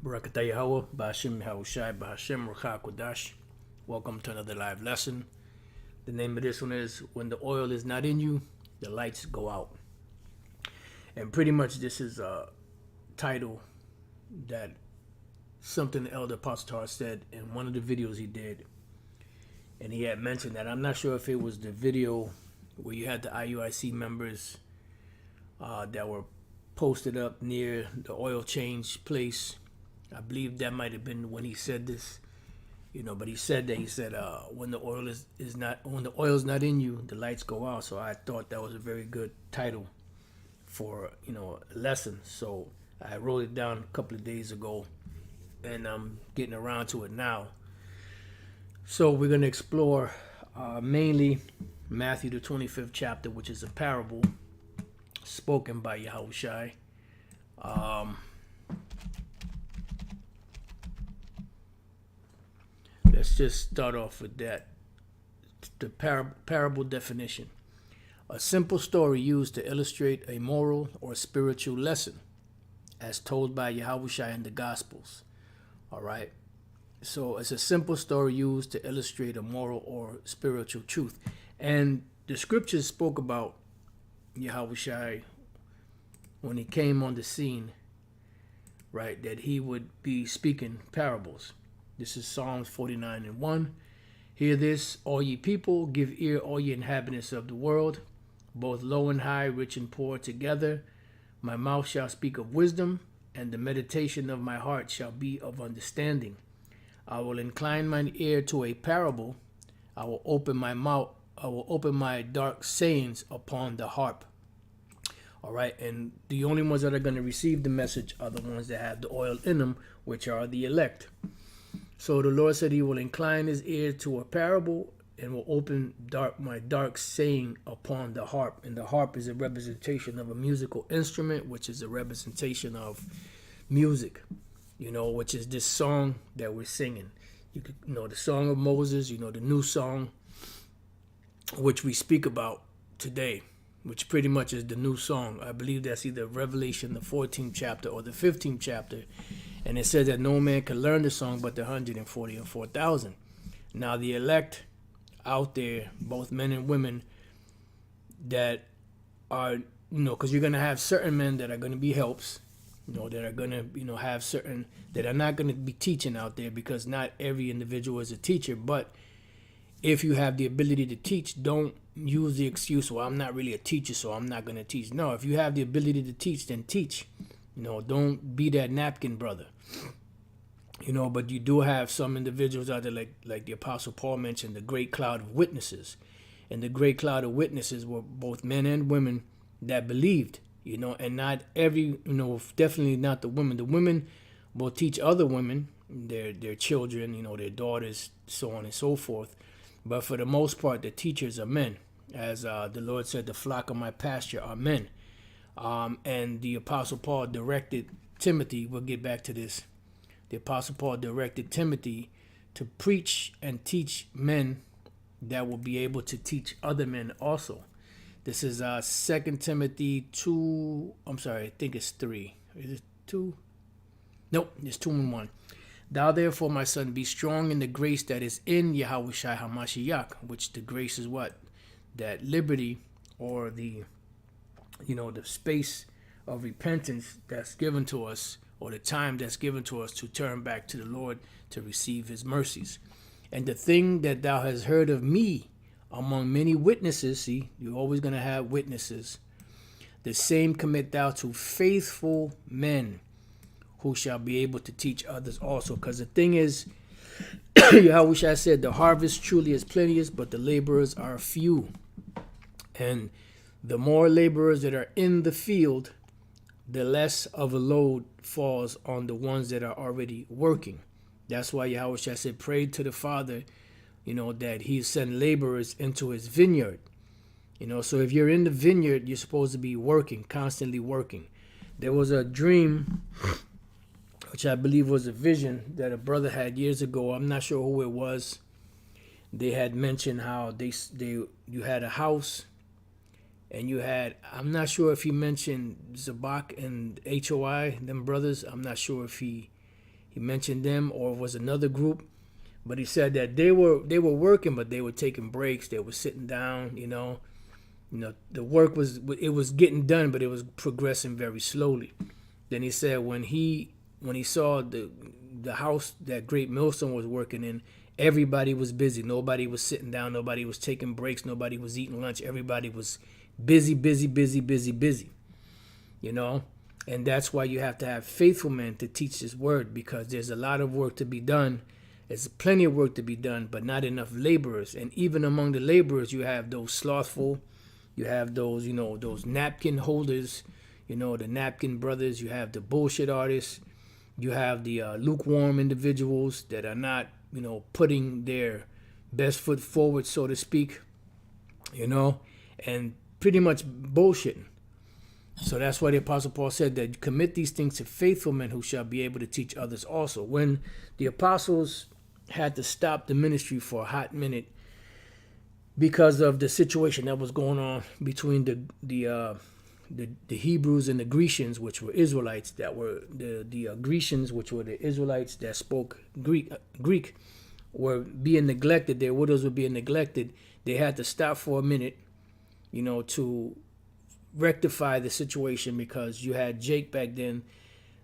Barakatah Yahweh, Ba'ashim Yahushai, Ba'ashim Rucha Kodash. Welcome to another live lesson. The name of this one is When the Oil is Not in You, the Lights Go Out. And pretty much this is a title that something the Elder Apostle said in one of the videos he did. And he had mentioned that, I'm not sure if it was the video where you had the IUIC members that were posted up near the oil change place. I believe that might have been when he said this, but he said when the oil's not in you, the lights go out. So I thought that was a very good title for a lesson. So I wrote it down a couple of days ago, and I'm getting around to it now. So we're going to explore mainly Matthew the 25th chapter, which is a parable spoken by Yahushai. Let's just start off with that. The parable definition. A simple story used to illustrate a moral or spiritual lesson as told by Yahushai in the Gospels. All right. So it's a simple story used to illustrate a moral or spiritual truth. And the scriptures spoke about Yahushai when he came on the scene, right, that he would be speaking parables. This is Psalms 49:1. Hear this, all ye people, give ear, all ye inhabitants of the world, both low and high, rich and poor together. My mouth shall speak of wisdom, and the meditation of my heart shall be of understanding. I will incline mine ear to a parable. I will open my mouth. I will open my dark sayings upon the harp. All right, and the only ones that are going to receive the message are the ones that have the oil in them, which are the elect. So the Lord said he will incline his ear to a parable and will open my dark saying upon the harp. And the harp is a representation of a musical instrument, which is a representation of music, which is this song that we're singing. You could, the song of Moses, the new song, which we speak about today, which pretty much is the new song. I believe that's either Revelation, the 14th chapter, or the 15th chapter. And it says that no man can learn the song but the 144,000. Now the elect out there, both men and women, that are, because you're going to have certain men that are going to be helps, that are going to, have certain, that are not going to be teaching out there, because not every individual is a teacher. But if you have the ability to teach, don't use the excuse, well, I'm not really a teacher, so I'm not going to teach. No, if you have the ability to teach, then teach. Don't be that napkin brother. But you do have some individuals out there, like the Apostle Paul mentioned, the great cloud of witnesses. And the great cloud of witnesses were both men and women that believed, and not every, definitely not the women. The women will teach other women, their children, their daughters, so on and so forth. But for the most part, the teachers are men. As the Lord said, the flock of my pasture are men. And the Apostle Paul directed Timothy, we'll get back to this. The Apostle Paul directed Timothy to preach and teach men that will be able to teach other men also. This is 2 Timothy 2, I think it's 3. Is it 2? Nope, it's 2 and 1. Thou therefore, my son, be strong in the grace that is in Yahushai HaMashiach, which the grace is what? That liberty, or the space of repentance that's given to us, or the time that's given to us to turn back to the Lord to receive his mercies. And the thing that thou hast heard of me among many witnesses, see, you're always going to have witnesses, the same commit thou to faithful men who shall be able to teach others also. Because the thing is, Yahushua said, the harvest truly is plenteous, but the laborers are few. And the more laborers that are in the field, the less of a load falls on the ones that are already working. That's why Yahushua said, pray to the Father, that he send laborers into his vineyard. So if you're in the vineyard, you're supposed to be working, constantly working. There was a dream, which I believe was a vision that a brother had years ago. I'm not sure who it was. They had mentioned how you had a house, and you had, I'm not sure if he mentioned Zabak and HOI, them brothers. I'm not sure if he He mentioned them, or it was another group, but he said that they were working, but they were taking breaks. They were sitting down. The work was getting done, but it was progressing very slowly. Then he said when he saw the house that Great Millstone was working in, everybody was busy. Nobody was sitting down. Nobody was taking breaks. Nobody was eating lunch. Everybody was busy, busy, busy, busy, busy. And that's why you have to have faithful men to teach this word, because there's a lot of work to be done. There's plenty of work to be done, but not enough laborers. And even among the laborers, you have those slothful, you have those, those napkin holders, the napkin brothers, you have the bullshit artists, you have the lukewarm individuals that are not, putting their best foot forward, so to speak, and pretty much bullshitting. So that's why the Apostle Paul said that commit these things to faithful men who shall be able to teach others also. When the apostles had to stop the ministry for a hot minute because of the situation that was going on between the Hebrews and the Grecians, which were Israelites, that were the Grecians, which were the Israelites that spoke Greek, were being neglected. Their widows were being neglected. They had to stop for a minute, to rectify the situation, because you had Jake back then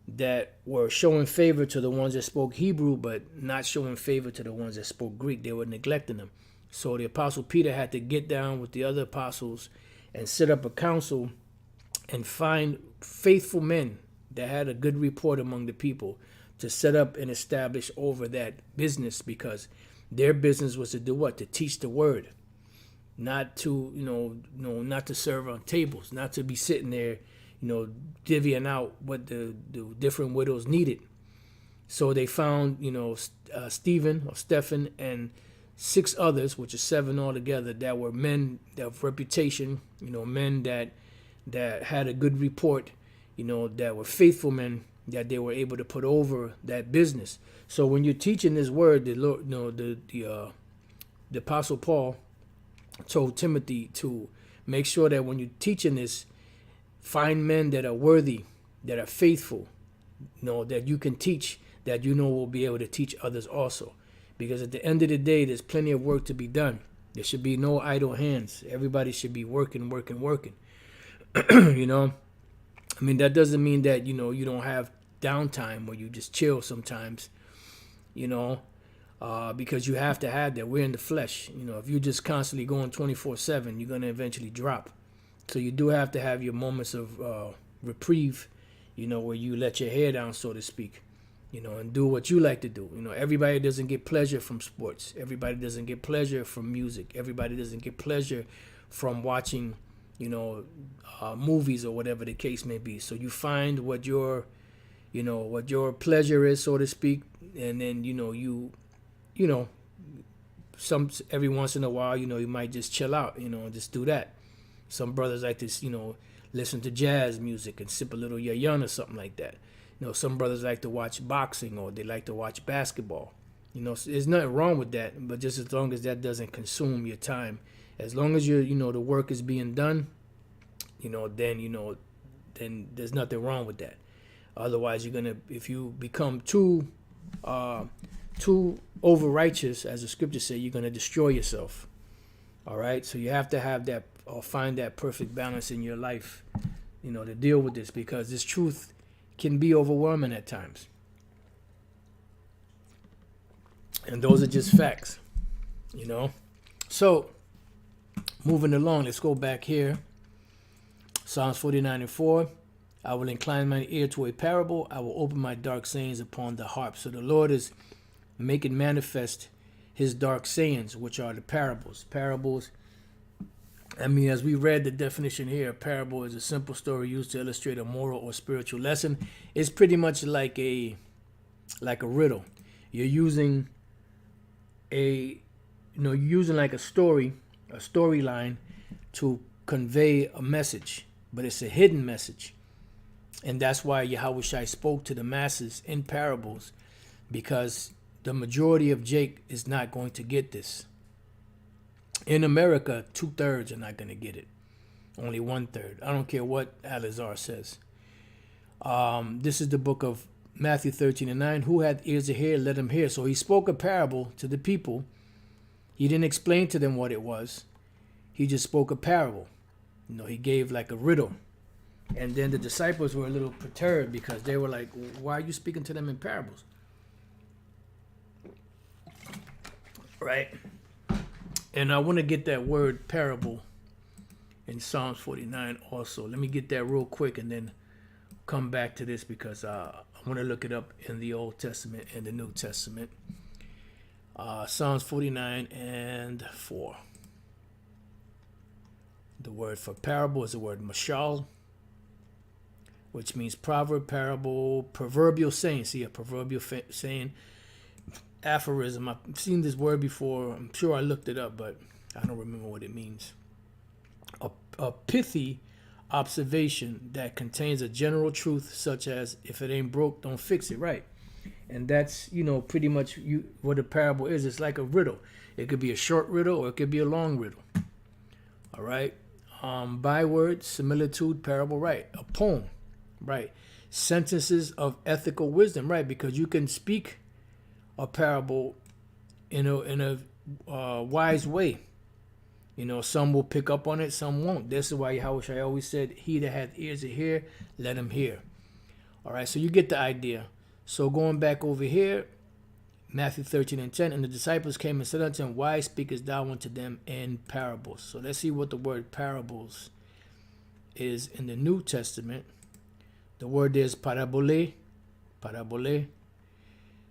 that were showing favor to the ones that spoke Hebrew, but not showing favor to the ones that spoke Greek. They were neglecting them. So the Apostle Peter had to get down with the other apostles and set up a council and find faithful men that had a good report among the people to set up and establish over that business, because their business was to do what? To teach the word. Not to, not to serve on tables, not to be sitting there, divvying out what the different widows needed. So they found, Stephen, and 6 others, which is 7 altogether, that were men of reputation, men that had a good report, that were faithful men, that they were able to put over that business. So when you're teaching this word, the Lord, the Apostle Paul told Timothy to make sure that when you're teaching this, find men that are worthy, that are faithful, that you can teach, that will be able to teach others also. Because at the end of the day, there's plenty of work to be done. There should be no idle hands. Everybody should be working. That doesn't mean that, you don't have downtime where you just chill sometimes, because you have to have that. We're in the flesh. If you're just constantly going 24/7, you're going to eventually drop. So you do have to have your moments of reprieve, where you let your hair down, so to speak, and do what you like to do. Everybody doesn't get pleasure from sports. Everybody doesn't get pleasure from music. Everybody doesn't get pleasure from watching, movies or whatever the case may be. So you find what your pleasure is, so to speak, and then, every once in a while, you might just chill out, and just do that. Some brothers like to, listen to jazz music and sip a little yayan or something like that. Some brothers like to watch boxing, or they like to watch basketball. There's nothing wrong with that, but just as long as that doesn't consume your time, as long as the work is being done, then there's nothing wrong with that. Otherwise, if you become too over righteous, as the scriptures say, you're gonna destroy yourself. All right, so you have to have that, or find that perfect balance in your life, to deal with this, because this truth can be overwhelming at times. And those are just facts, So, moving along, let's go back here. Psalms 49:4. I will incline my ear to a parable. I will open my dark sayings upon the harp. So the Lord is making manifest his dark sayings, which are the parables. Parables, as we read the definition here, a parable is a simple story used to illustrate a moral or spiritual lesson. It's pretty much like a riddle. You're using like a storyline to convey a message, but it's a hidden message. And that's why Yahushua spoke to the masses in parables, because the majority of Jake is not going to get this. In America, 2/3 are not going to get it. Only 1/3. I don't care what Alizar says. This is the book of Matthew 13:9, who hath ears to hear, let him hear. So he spoke a parable to the people. He didn't explain to them what it was. He just spoke a parable. He gave like a riddle. And then the disciples were a little perturbed because they were like, why are you speaking to them in parables? Right? And I want to get that word parable in Psalms 49 also. Let me get that real quick and then come back to this because I want to look it up in the Old Testament and the New Testament. Psalms 49 and 4. The word for parable is the word mashal, which means proverb, parable, proverbial saying. See, a proverbial saying, aphorism. I've seen this word before. I'm sure I looked it up, but I don't remember what it means. A pithy observation that contains a general truth, such as if it ain't broke, don't fix it. Right. And that's, pretty much what a parable is. It's like a riddle. It could be a short riddle or it could be a long riddle. All right. Byword, similitude, parable, right. A poem, right. Sentences of ethical wisdom, right. Because you can speak a parable in a wise way. Some will pick up on it, some won't. This is why Yahweh always said, he that hath ears to hear, let him hear. All right, so you get the idea. So going back over here, Matthew 13 and 10, and the disciples came and said unto him, why speakest thou unto them in parables? So let's see what the word parables is in the New Testament. The word is parabole,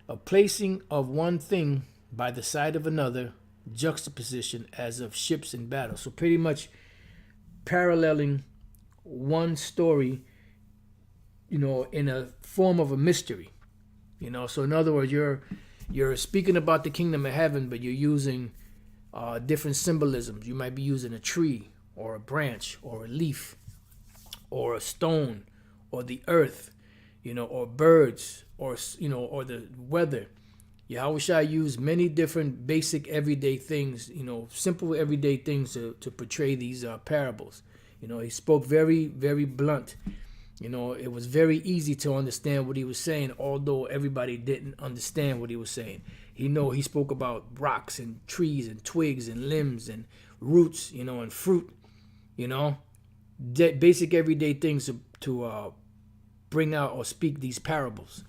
a placing of one thing by the side of another, juxtaposition as of ships in battle. So pretty much paralleling one story, in a form of a mystery. So in other words, you're speaking about the kingdom of heaven, but you're using different symbolisms. You might be using a tree or a branch or a leaf or a stone or the earth, or birds or the weather. Yahweh used many different basic everyday things, simple everyday things to portray these parables. He spoke very, very blunt. It was very easy to understand what he was saying, although everybody didn't understand what he was saying. He spoke about rocks and trees and twigs and limbs and roots, and fruit, basic everyday things to bring out or speak these parables.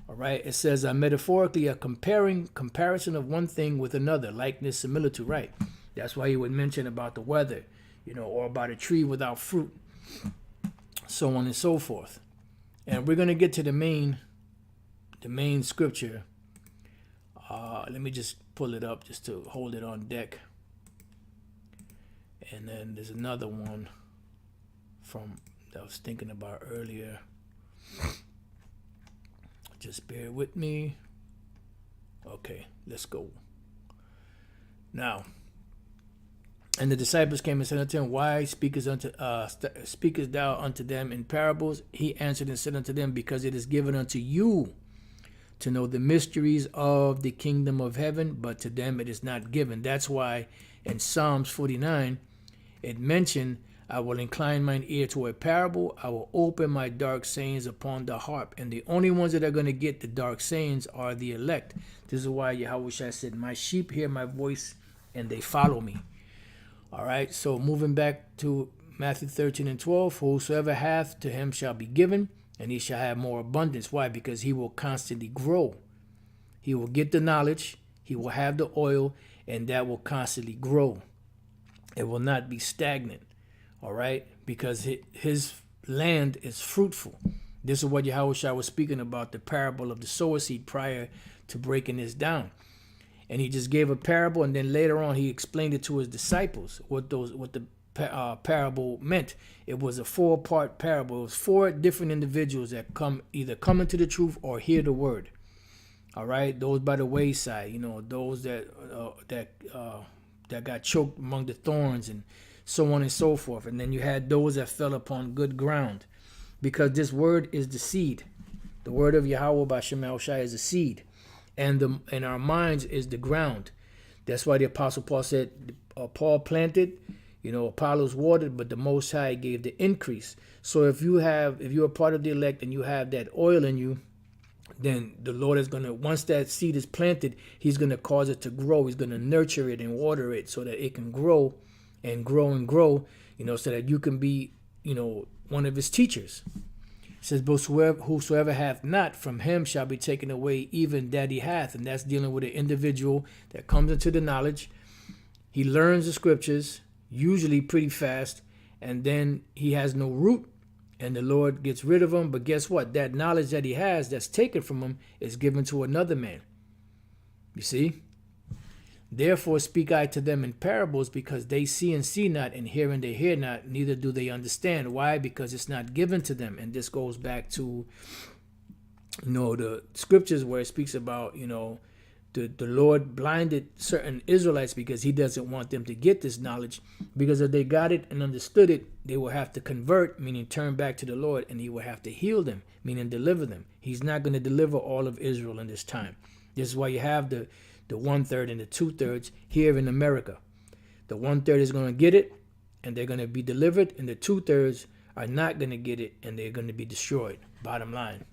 All right, it says metaphorically a comparison of one thing with another, likeness, similitude, right? That's why he would mention about the weather, or about a tree without fruit, so on and so forth. And we're going to get to the main scripture. Let me just pull it up just to hold it on deck. And then there's another one that I was thinking about earlier. Just bear with me. Okay, let's go. Now, and the disciples came and said unto him, why speakest thou unto them in parables? He answered and said unto them, because it is given unto you to know the mysteries of the kingdom of heaven, but to them it is not given. That's why in Psalms 49, it mentioned, I will incline mine ear to a parable. I will open my dark sayings upon the harp. And the only ones that are going to get the dark sayings are the elect. This is why Yahweh said, my sheep hear my voice and they follow me. All right. So moving back to Matthew 13 and 12, whosoever hath, to him shall be given, and he shall have more abundance. Why? Because he will constantly grow. He will get the knowledge. He will have the oil, and that will constantly grow. It will not be stagnant. All right, because his land is fruitful. This is what Yahweh was speaking about, the parable of the sower seed, prior to breaking this down. And he just gave a parable, and then later on he explained it to his disciples what the parable meant. It was a 4-part parable. It was 4 different individuals that either come into the truth or hear the word. All right, those by the wayside, those that got choked among the thorns and so on and so forth. And then you had those that fell upon good ground, because this word is the seed. The word of Yahweh B'Shem Yahushai is a seed, and our minds is the ground. That's why the Apostle Paul said, Paul planted, Apollos watered, but the Most High gave the increase. So if you're a part of the elect and you have that oil in you, then the Lord is going to, once that seed is planted, he's going to cause it to grow. He's going to nurture it and water it so that it can grow and grow and grow, so that you can be, one of his teachers. It says, but whosoever hath not, from him shall be taken away even that he hath. And that's dealing with an individual that comes into the knowledge. He learns the scriptures, usually pretty fast, and then he has no root, and the Lord gets rid of him. But guess what? That knowledge that he has that's taken from him is given to another man. You see? Therefore speak I to them in parables, because they see and see not, and hear and they hear not, neither do they understand. Why? Because it's not given to them. And this goes back to, the scriptures where it speaks about, the Lord blinded certain Israelites because he doesn't want them to get this knowledge. Because if they got it and understood it, they will have to convert, meaning turn back to the Lord, and he will have to heal them, meaning deliver them. He's not going to deliver all of Israel in this time. This is why you have the 1/3 and the 2/3 here in America. The 1/3 is going to get it, and they're going to be delivered, and the 2/3 are not going to get it, and they're going to be destroyed. Bottom line.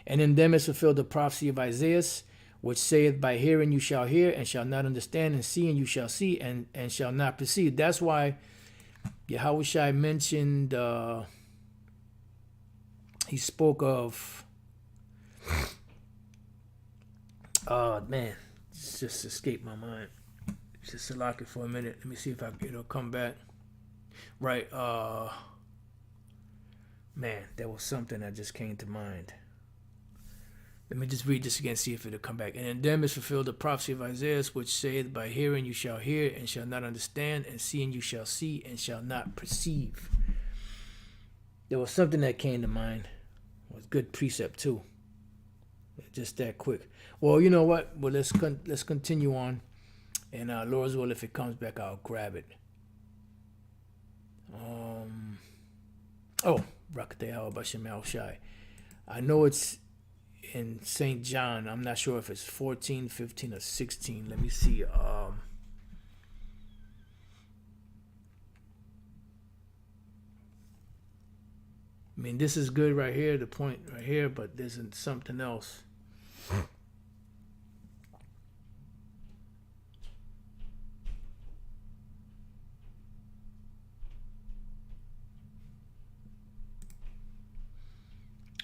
And in them is fulfilled the prophecy of Isaiah, which saith, by hearing you shall hear, and shall not understand, and seeing you shall see, and shall not perceive. That's why Yahushua mentioned, he spoke of, man, it's just escaped my mind. Just lock it for a minute. Let me see if it'll come back. Right, man, there was something that just came to mind. Let me just read this again, see if it'll come back. And in them is fulfilled the prophecy of Isaiah, which saith, by hearing you shall hear, and shall not understand, and seeing you shall see, and shall not perceive. There was something that came to mind. It was good precept too. Just that quick. Well, you know what? Well, let's continue on. And Lord's will, if it comes back, I'll grab it. Rakateh Hawabashim Al-Shai. I know it's in St. John. I'm not sure if it's 14, 15, or 16. Let me see. I mean, this is good right here, the point right here, but there's something else.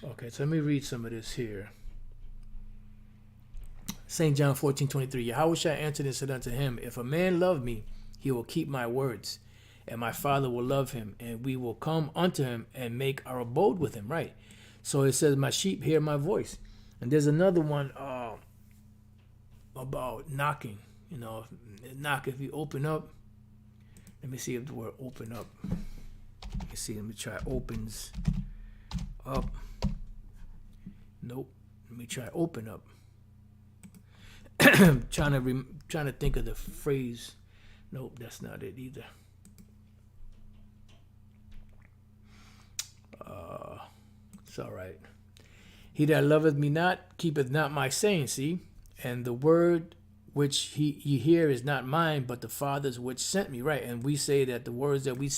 Okay, so let me read some of this here. St. John 14:23. Yahushua answered and said unto him, if a man love me, he will keep my words, and my Father will love him, and we will come unto him and make our abode with him. Right. So it says, my sheep hear my voice. And there's another one about knocking. Knock, if you open up. Let me see if the word open up. Let me see. Let me try opens up. Nope. Let me try open up. trying to think of the phrase. Nope, that's not it either. It's all right. He that loveth me not keepeth not my saying. See, and the word which ye hear is not mine, but the Father's which sent me. Right, and we say that the words that we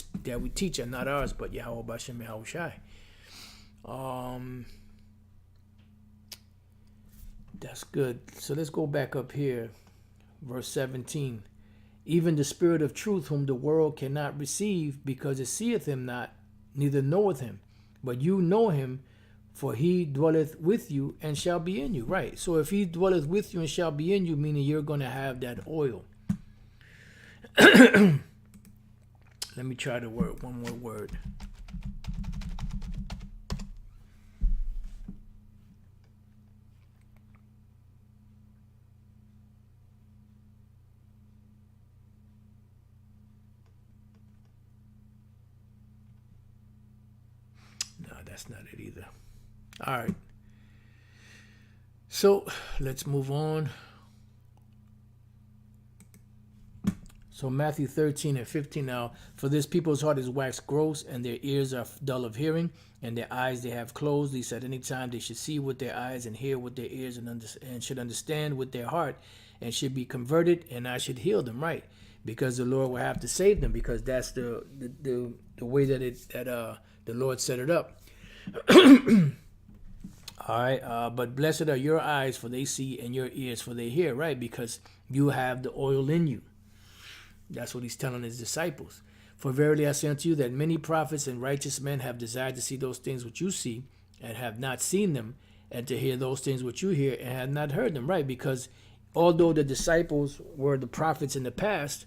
teach are not ours, but Yahweh Bashem Yahushai. That's good. So let's go back up here, verse 17. Even the Spirit of truth, whom the world cannot receive, because it seeth him not, neither knoweth him. But you know him, for he dwelleth with you and shall be in you. Right. So if he dwelleth with you and shall be in you, meaning you're going to have that oil. Let me try the word. One more word. No, that's not it either. All right. So let's move on. So Matthew 13 and 15 now. For this people's heart is waxed gross, and their ears are dull of hearing, and their eyes they have closed. Lest at any time they should see with their eyes and hear with their ears and should understand with their heart and should be converted, and I should heal them. Right. Because the Lord will have to save them, because that's the way that the Lord set it up. All right. But blessed are your eyes, for they see, and your ears, for they hear, right? Because you have the oil in you. That's what he's telling his disciples. For verily I say unto you that many prophets and righteous men have desired to see those things which you see, and have not seen them, and to hear those things which you hear, and have not heard them, right? Because although the disciples were the prophets in the past,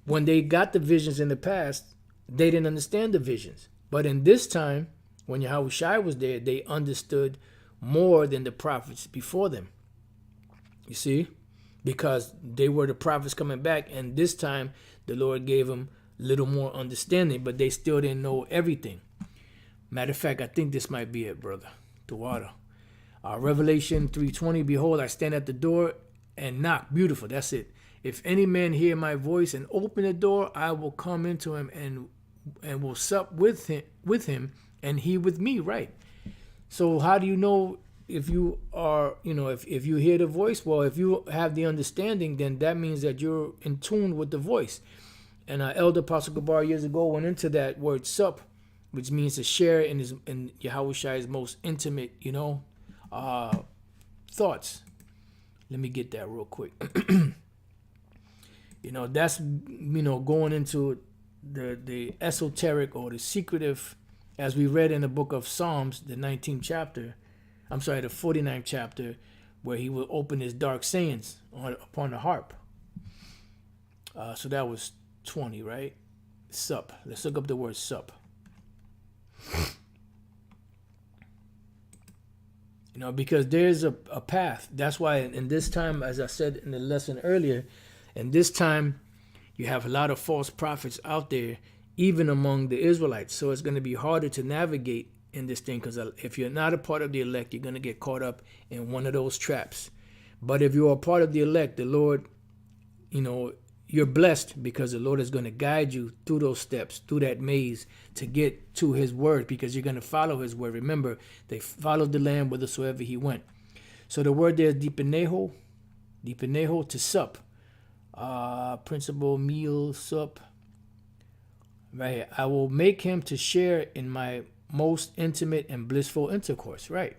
when they got the visions in the past, they didn't understand the visions. But in this time, when Yahushua was there, they understood more than the prophets before them. You see? Because they were the prophets coming back, and this time the Lord gave them a little more understanding, but they still didn't know everything. Matter of fact, I think this might be it, brother. The water. Revelation 3:20, behold, I stand at the door and knock. Beautiful, that's it. If any man hear my voice and open the door, I will come into him and will sup with him, and he with me, right? So how do you know if you are, if you hear the voice? Well, if you have the understanding, then that means that you're in tune with the voice. And our elder Apostle Gabar years ago went into that word sup, which means to share in Yahushua's most intimate, thoughts. Let me get that real quick. That's, going into the esoteric or the secretive, as we read in the book of Psalms, the 19th chapter, the 49th chapter, where he will open his dark sayings upon the harp. So that was 20, right? Sup. Let's look up the word sup. Because there's a path. That's why in this time, as I said in the lesson earlier, in this time, you have a lot of false prophets out there, even among the Israelites. So it's going to be harder to navigate in this thing, because if you're not a part of the elect, you're going to get caught up in one of those traps. But if you're a part of the elect, the Lord, you're blessed, because the Lord is going to guide you through those steps, through that maze, to get to his word, because you're going to follow his word. Remember, they followed the Lamb whithersoever he went. So the word there is dipeneho, to sup. Principal meal, sup. Right here. I will make him to share in my most intimate and blissful intercourse. Right.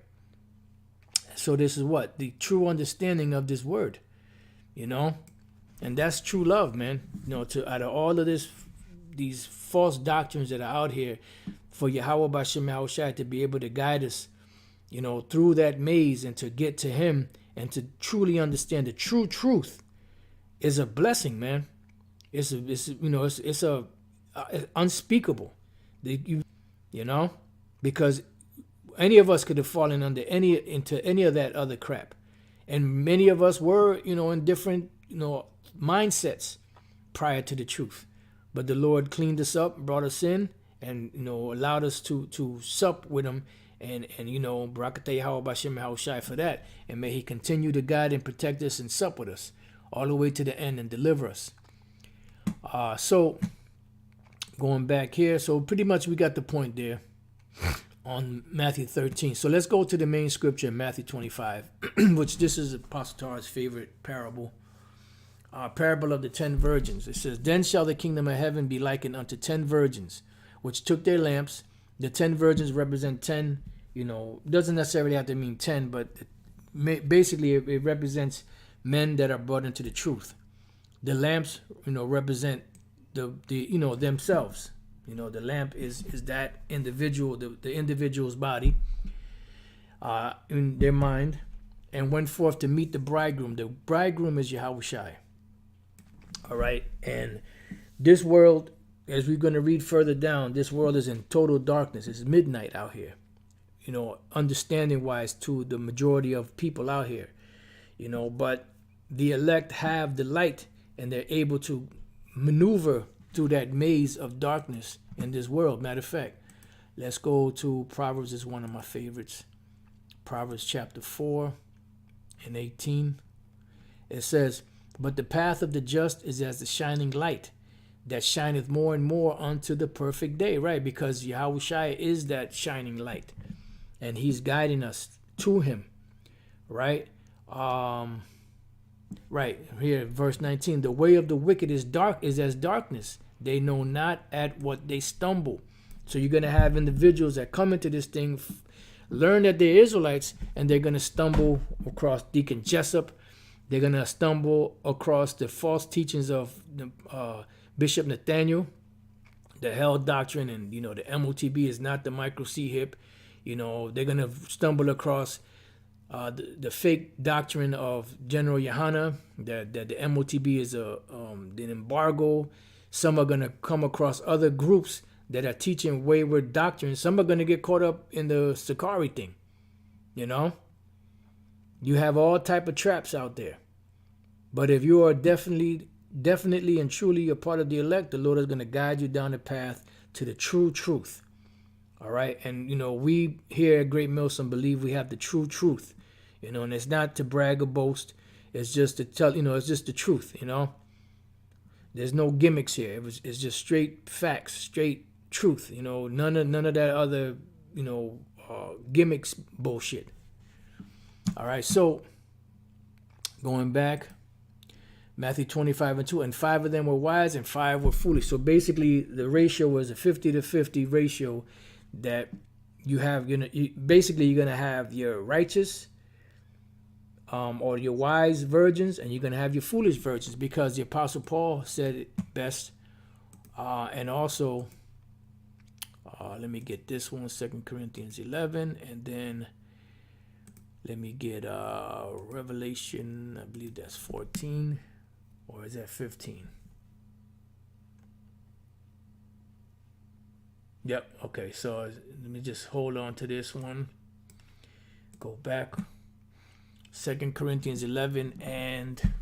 So this is what? The true understanding of this word. And that's true love, man. To out of all of these false doctrines that are out here, for Yahweh Bashem Yahushua to be able to guide us, through that maze, and to get to him and to truly understand the true truth is a blessing, man. It's unspeakable. Because any of us could have fallen into any of that other crap, and many of us were, in different, mindsets prior to the truth. But the Lord cleaned us up, brought us in, and allowed us to sup with him, and Barakatah Yahweh Bashem Yahushai for that, and may he continue to guide and protect us and sup with us all the way to the end and deliver us. So going back here, so pretty much we got the point there on Matthew 13. So let's go to the main scripture in Matthew 25, which this is Apostle Tara's favorite parable. Parable of the 10 virgins. It says, then shall the kingdom of heaven be likened unto 10 virgins, which took their lamps. The 10 virgins represent 10, doesn't necessarily have to mean 10, but basically it represents men that are brought into the truth. The lamps, represent the themselves. The lamp is that individual, the individual's body, in their mind, and went forth to meet the bridegroom. The bridegroom is Yahushua. All right, and this world, as we're going to read further down, this world is in total darkness. It's midnight out here, understanding wise to the majority of people out here, but the elect have the light, and they're able to maneuver through that maze of darkness in this world. Matter of fact, let's go to Proverbs. Is one of my favorites. Proverbs chapter 4 and 18. It says, but the path of the just is as the shining light that shineth more and more unto the perfect day. Right, because Yahushua is that shining light, and he's guiding us to him. Right. Right here, verse 19. The way of the wicked is as darkness. They know not at what they stumble. So you're going to have individuals that come into this thing learn that they're Israelites, and they're going to stumble across Deacon Jessup. They're going to stumble across the false teachings of Bishop Nathaniel, the hell doctrine, and the MOTB is not the micro C hip. They're going to stumble across the fake doctrine of General Yohana, that the MOTB is an embargo. Some are going to come across other groups that are teaching wayward doctrines. Some are going to get caught up in the Sakari thing. You have all type of traps out there. But if you are definitely and truly a part of the elect, the Lord is going to guide you down the path to the true truth. All right. And, we here at Great Millstone believe we have the true truth, and it's not to brag or boast. It's just to tell, it's just the truth, There's no gimmicks here. It's just straight facts, straight truth, none of that other, gimmicks bullshit. All right. So going back, Matthew 25:2, and 5 of them were wise and 5 were foolish. So basically the ratio was a 50-50 ratio that you have. Basically you're going to have your righteous or your wise virgins, and you're going to have your foolish virgins, because the Apostle Paul said it best. And also, let me get this one, 2 Corinthians 11, and then let me get Revelation, I believe that's 14, or is that 15? Yep, okay, so let me just hold on to this one. Go back. 2 Corinthians 11 and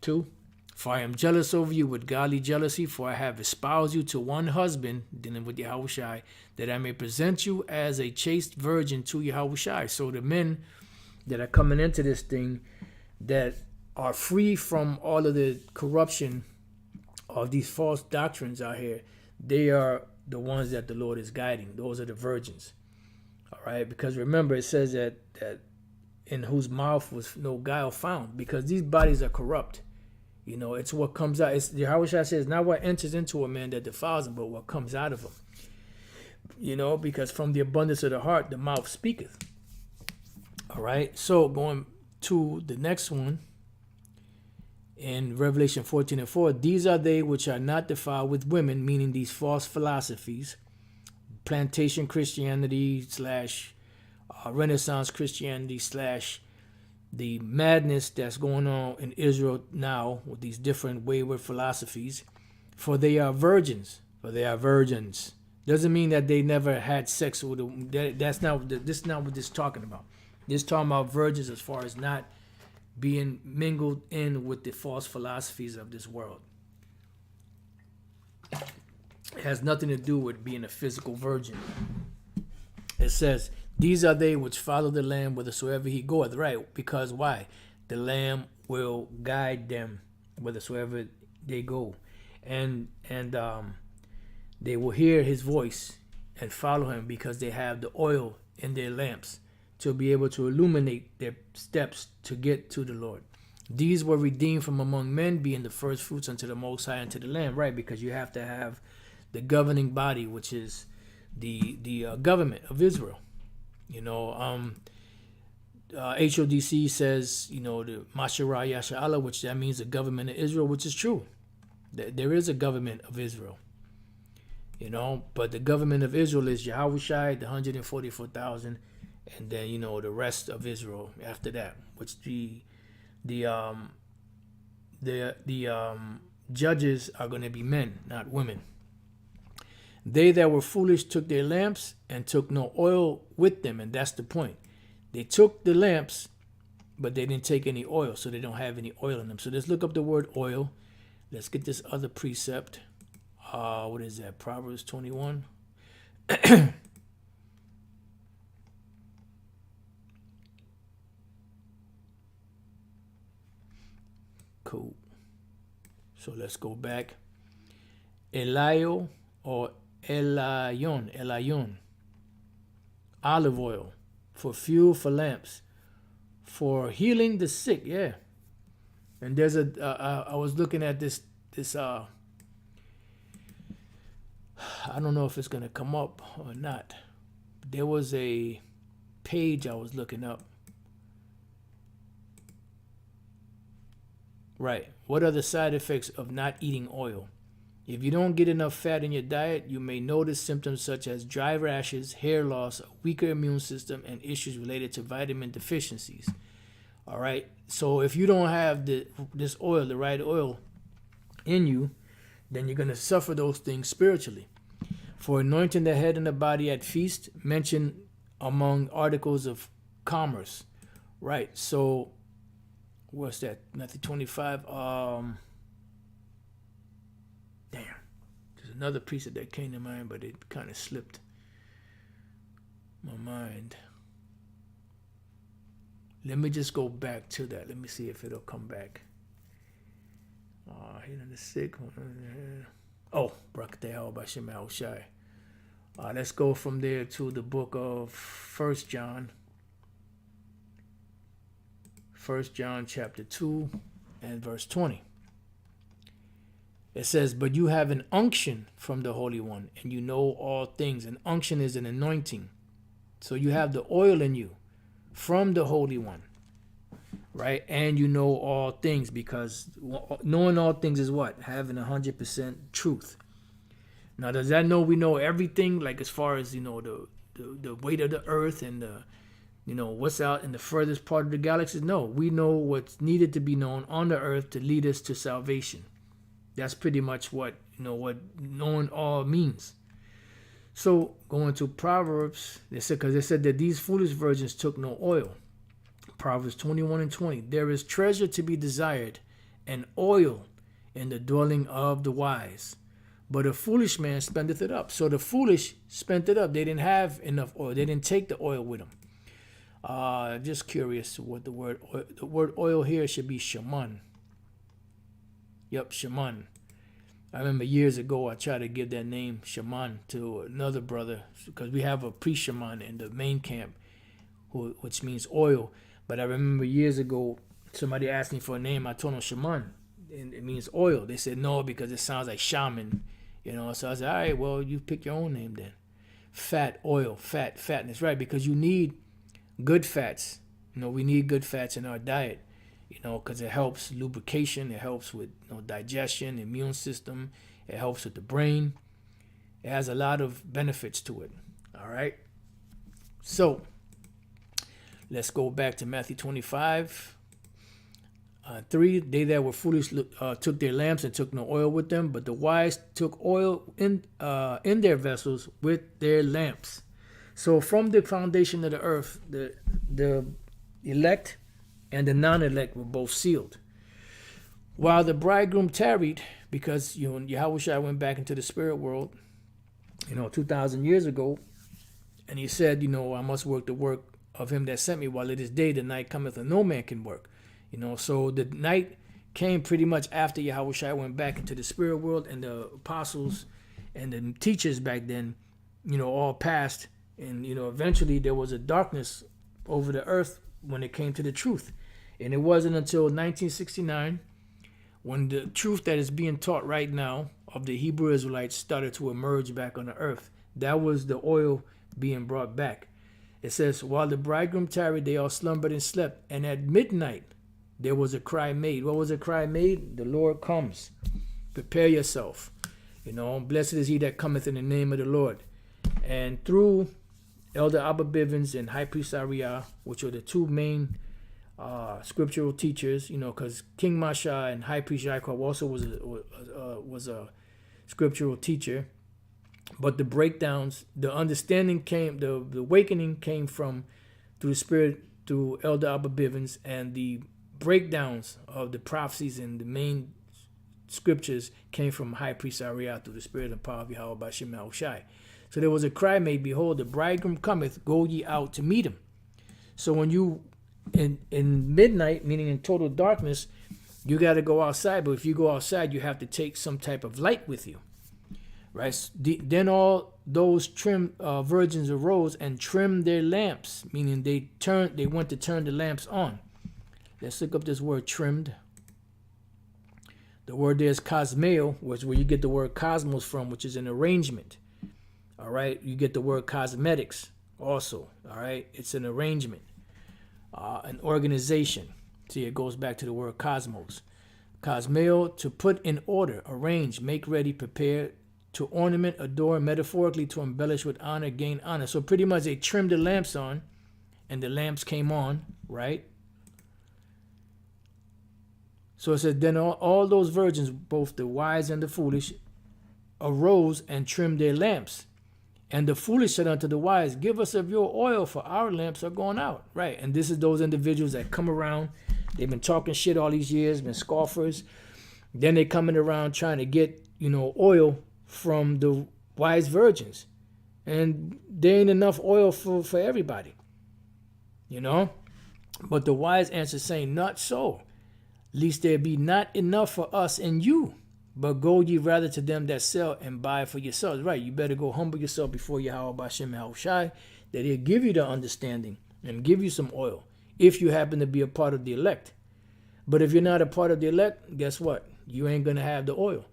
2. For I am jealous over you with godly jealousy, for I have espoused you to one husband, dealing with Yahushai, that I may present you as a chaste virgin to Yahushai. So the men that are coming into this thing, that are free from all of the corruption of these false doctrines out here, they are the ones that the Lord is guiding. Those are the virgins. All right, because remember, it says that in whose mouth was no guile found, because these bodies are corrupt. It's what comes out. It's Yahushua says, not what enters into a man that defiles him, but what comes out of him. Because from the abundance of the heart, the mouth speaketh. All right, so going to the next one, in Revelation 14:4, these are they which are not defiled with women, meaning these false philosophies, plantation Christianity / Renaissance Christianity / the madness that's going on in Israel now with these different wayward philosophies. For they are virgins. Doesn't mean that they never had sex with them. This is not what this is talking about. This is talking about virgins as far as not being mingled in with the false philosophies of this world. It has nothing to do with being a physical virgin. It says, these are they which follow the Lamb whithersoever he goeth. Right, because why? The Lamb will guide them whithersoever they go. And they will hear his voice and follow him, because they have the oil in their lamps to be able to illuminate their steps to get to the Lord. These were redeemed from among men, being the first fruits unto the Most High and to the Lamb. Right, because you have to have the governing body, which is the government of Israel. HODC says, the Mashara Yasha'Allah, which that means the government of Israel, which is true. There is a government of Israel. But the government of Israel is Yahushai, the 144,000, and then, the rest of Israel after that, which the judges are going to be men, not women. They that were foolish took their lamps and took no oil with them, and that's the point. They took the lamps, but they didn't take any oil, so they don't have any oil in them. So let's look up the word oil. Let's get this other precept. What is that? Proverbs 21. Cool. So let's go back. Elio or Elayon. Olive oil for fuel for lamps, for healing the sick. Yeah. And there's I was looking at this I don't know if it's going to come up or not. There was a page I was looking up. Right. What are the side effects of not eating oil? If you don't get enough fat in your diet, you may notice symptoms such as dry rashes, hair loss, a weaker immune system, and issues related to vitamin deficiencies. All right. So if you don't have this oil, the right oil in you, then you're going to suffer those things spiritually. For anointing the head and the body at feast, mentioned among articles of commerce. Right. So what's that? Matthew 25. There's another precept that came to mind, but it kind of slipped my mind. Let me just go back to that. Let me see if it'll come back. Healing the sick. Oh, Brakateh by Shemal Shai. Let's go from there to the book of 1 John. 1 John chapter 2 and verse 20. It says, but you have an unction from the Holy One, and you know all things. An unction is an anointing. So you have the oil in you from the Holy One, right? And you know all things, because knowing all things is what? Having 100% truth. Now, does that know we know everything? Like as far as, the weight of the earth and the, what's out in the furthest part of the galaxy? No, we know what's needed to be known on the earth to lead us to salvation. That's pretty much what knowing all means. So going to Proverbs, because they said that these foolish virgins took no oil. Proverbs 21 and 20. There is treasure to be desired and oil in the dwelling of the wise, but a foolish man spendeth it up. So the foolish spent it up. They didn't have enough oil. They didn't take the oil with them. Just curious what the word oil here should be shaman. Yep, shaman. I remember years ago I tried to give that name shaman to another brother, because we have a pre-shaman in the main camp, which means oil. But I remember years ago somebody asked me for a name. I told them shaman, and it means oil. They said no because it sounds like shaman, So I said, all right, well, you pick your own name then. Fat, oil, fatness, right? Because you need good fats. We need good fats in our diet. Because it helps lubrication, it helps with digestion, immune system, it helps with the brain. It has a lot of benefits to it. All right. So let's go back to Matthew 25. 3, they that were foolish took their lamps and took no oil with them, but the wise took oil in their vessels with their lamps. So from the foundation of the earth, the elect and the non-elect were both sealed. While the bridegroom tarried, because Yahushua went back into the spirit world, 2,000 years ago, and he said, I must work the work of him that sent me while it is day. The night cometh and no man can work. So the night came pretty much after Yahushua went back into the spirit world, and the apostles and the teachers back then, all passed, and eventually there was a darkness over the earth when it came to the truth. And it wasn't until 1969 when the truth that is being taught right now of the Hebrew Israelites started to emerge back on the earth. That was the oil being brought back. It says, while the bridegroom tarried, they all slumbered and slept. And at midnight, there was a cry made. What was a cry made? The Lord comes. Prepare yourself. Blessed is he that cometh in the name of the Lord. And through Elder Abba Bivens and High Priest Ariah, which are the two main scriptural teachers, because King Masha and High Priest Jacob also was a scriptural teacher. But the breakdowns, the understanding came, the awakening came from through the Spirit, through Elder Abba Bivens, and the breakdowns of the prophecies and the main scriptures came from High Priest Ariah through the Spirit and power of Yahweh by Shemal Shai. So there was a cry made, behold, the bridegroom cometh, go ye out to meet him. So when you, in midnight, meaning in total darkness, you got to go outside. But if you go outside, you have to take some type of light with you. Right? Then all those virgins arose and trimmed their lamps, meaning they went to turn the lamps on. Let's look up this word trimmed. The word there is cosmeo, which is where you get the word cosmos from, which is an arrangement. All right. You get the word cosmetics also. All right. It's an arrangement, an organization. See, it goes back to the word cosmos. Cosmeo, to put in order, arrange, make ready, prepare, to ornament, adorn, metaphorically to embellish with honor, gain honor. So pretty much they trimmed the lamps on, and the lamps came on, right? So it says, then all those virgins, both the wise and the foolish, arose and trimmed their lamps. And the foolish said unto the wise, give us of your oil, for our lamps are going out. Right. And this is those individuals that come around. They've been talking shit all these years, been scoffers. Then they coming around trying to get, oil from the wise virgins. And there ain't enough oil for everybody. But the wise answer saying, not so, lest there be not enough for us and you. But go ye rather to them that sell and buy for yourselves. Right, you better go humble yourself before Yahweh Bashem Yahushai, that he'll give you the understanding and give you some oil, if you happen to be a part of the elect. But if you're not a part of the elect, guess what? You ain't going to have the oil.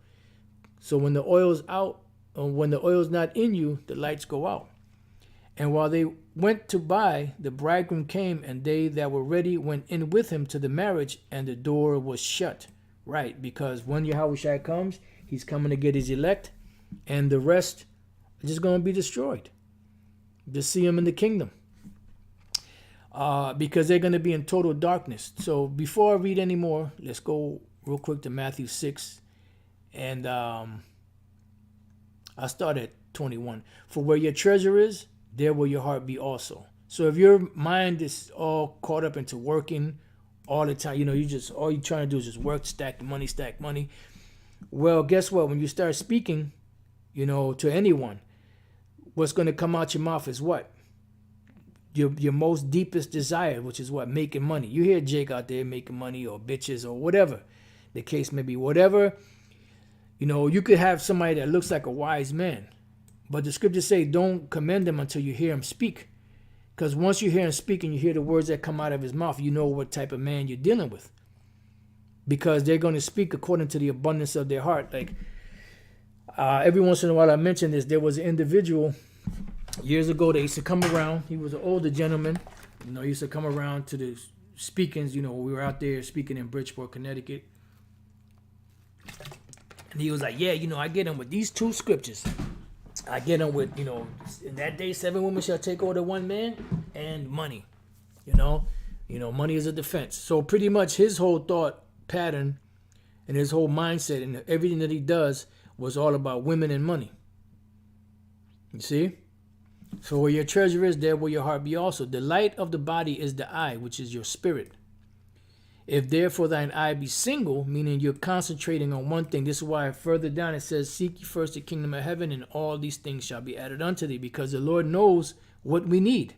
So when the oil's out, or when the oil's not in you, the lights go out. And while they went to buy, the bridegroom came, and they that were ready went in with him to the marriage, and the door was shut. Right, because when Yahushua comes, he's coming to get his elect, and the rest are just going to be destroyed. Just see him in the kingdom. Because they're going to be in total darkness. So before I read any more, let's go real quick to Matthew 6. And I'll start at 21. For where your treasure is, there will your heart be also. So if your mind is all caught up into working all the time, all you're trying to do is just work, stack money. Well, guess what? When you start speaking, to anyone, what's going to come out your mouth is what? Your most deepest desire, which is what? Making money. You hear Jake out there making money, or bitches, or whatever the case may be. Whatever, you could have somebody that looks like a wise man, but the scriptures say don't commend him until you hear him speak. Because once you hear him speak and you hear the words that come out of his mouth, you know what type of man you're dealing with. Because they're going to speak according to the abundance of their heart. Like, every once in a while I mention this, there was an individual years ago that used to come around. He was an older gentleman. He used to come around to the speakings. We were out there speaking in Bridgeport, Connecticut. And he was like, yeah, I get him with these two scriptures. I get him with, in that day, 7 women shall take over the one man, and money. Money is a defense. So pretty much his whole thought pattern and his whole mindset and everything that he does was all about women and money. You see? So where your treasure is, there will your heart be also. The light of the body is the eye, which is your spirit. If therefore thine eye be single, meaning you're concentrating on one thing. This is why further down it says, seek ye first the kingdom of heaven, and all these things shall be added unto thee. Because the Lord knows what we need.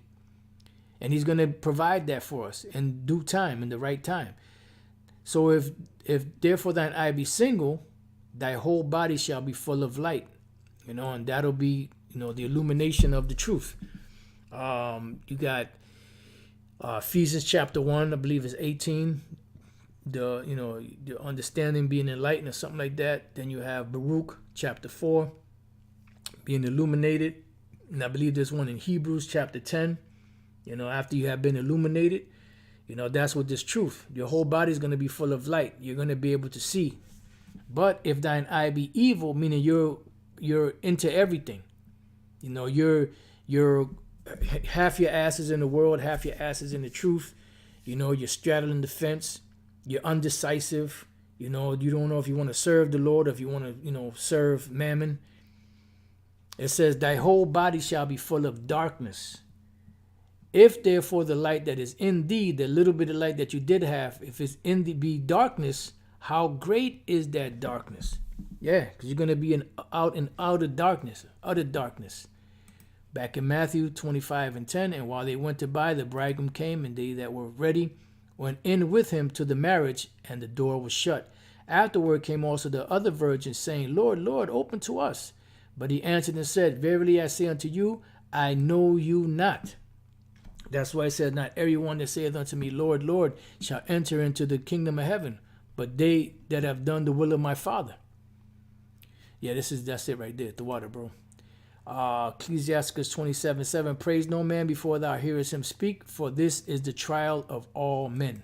And he's going to provide that for us in due time, in the right time. So if therefore thine eye be single, thy whole body shall be full of light. And that'll be, the illumination of the truth. You got Ephesians chapter 1, I believe is 18. The understanding being enlightened or something like that. Then you have Baruch chapter 4, being illuminated. And I believe there's one in Hebrews chapter 10. After you have been illuminated, that's what this truth. Your whole body is going to be full of light. You're going to be able to see. But if thine eye be evil, meaning you're into everything. You're half your ass is in the world, half your ass is in the truth. You're straddling the fence. You're undecisive. You don't know if you want to serve the Lord or if you want to, serve mammon. It says, thy whole body shall be full of darkness. If therefore the light that is in thee, the little bit of light that you did have, if it's in thee be darkness, how great is that darkness? Yeah, because you're going to be out in utter darkness. Back in Matthew 25:10, and while they went to buy, the bridegroom came, and they that were ready went in with him to the marriage, and the door was shut. Afterward came also the other virgins, saying, Lord, Lord, open to us. But he answered and said, verily I say unto you, I know you not. That's why it says, not everyone that saith unto me, Lord, Lord, shall enter into the kingdom of heaven, but they that have done the will of my Father. Yeah, that's it right there, the water, bro. Ecclesiastes 27:7. Praise no man before thou hearest him speak, for this is the trial of all men.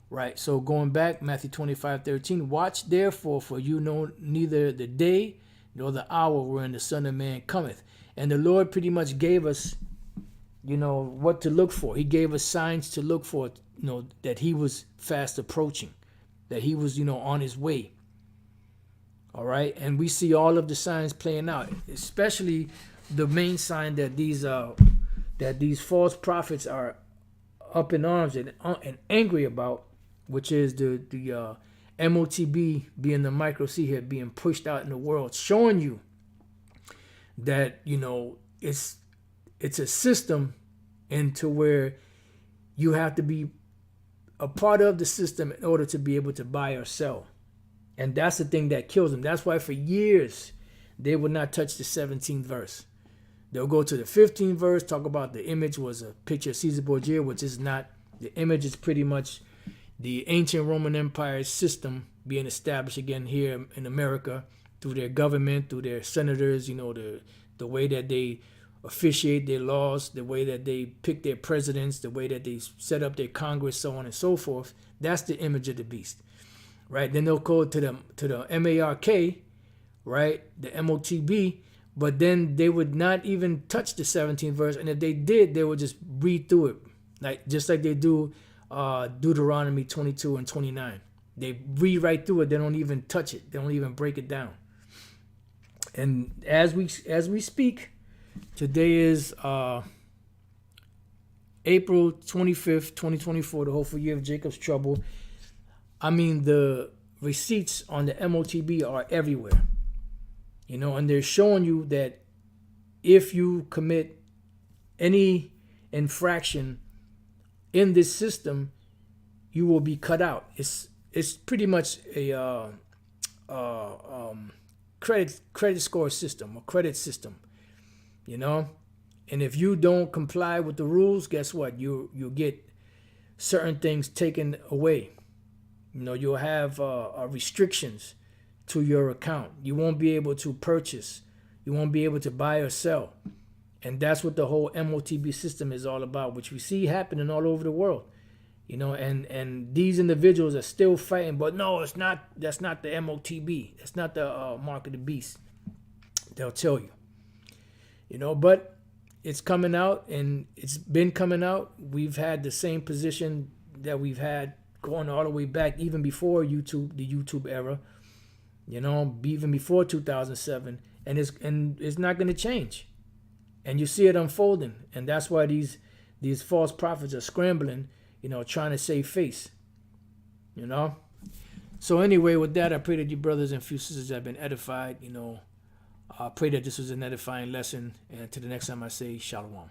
Right, so going back, Matthew 25:13. Watch therefore, for you know neither the day nor the hour wherein the Son of Man cometh. And the Lord pretty much gave us, what to look for. He gave us signs to look for, that he was fast approaching, that he was, on his way. All right, and we see all of the signs playing out, especially the main sign that these false prophets are up in arms and angry about, which is the MOTB being the micro C here being pushed out in the world, showing you that it's a system into where you have to be a part of the system in order to be able to buy or sell. And that's the thing that kills them. That's why for years they would not touch the 17th verse. They'll go to the 15th verse, talk about the image was a picture of Caesar Borgia, which is not. The image is pretty much the ancient Roman Empire system being established again here in America through their government, through their senators, the way that they officiate their laws, the way that they pick their presidents, the way that they set up their Congress, so on and so forth. That's the image of the beast. Right, then they'll go to the MARK, right, the MOTB, but then they would not even touch the 17th verse, and if they did, they would just read through it, just like they do Deuteronomy 22 and 29. They read right through it. They don't even touch it. They don't even break it down. And as we speak, today is April 25th, 2024, the hopeful year of Jacob's trouble. I mean, the receipts on the MOTB are everywhere, and they're showing you that if you commit any infraction in this system, you will be cut out. It's pretty much a credit score system, a credit system, And if you don't comply with the rules, guess what? You'll get certain things taken away. You'll have restrictions to your account. You won't be able to purchase. You won't be able to buy or sell. And that's what the whole MOTB system is all about, which we see happening all over the world. And these individuals are still fighting, but no, it's not. That's not the MOTB. That's not the mark of the beast. They'll tell you. But it's coming out, and it's been coming out. We've had the same position that we've had going all the way back, even before the YouTube era, even before 2007, and it's not going to change, and you see it unfolding, and that's why these false prophets are scrambling, trying to save face, So anyway, with that, I pray that you brothers and sisters have been edified. I pray that this was an edifying lesson, and to the next time I say shalom.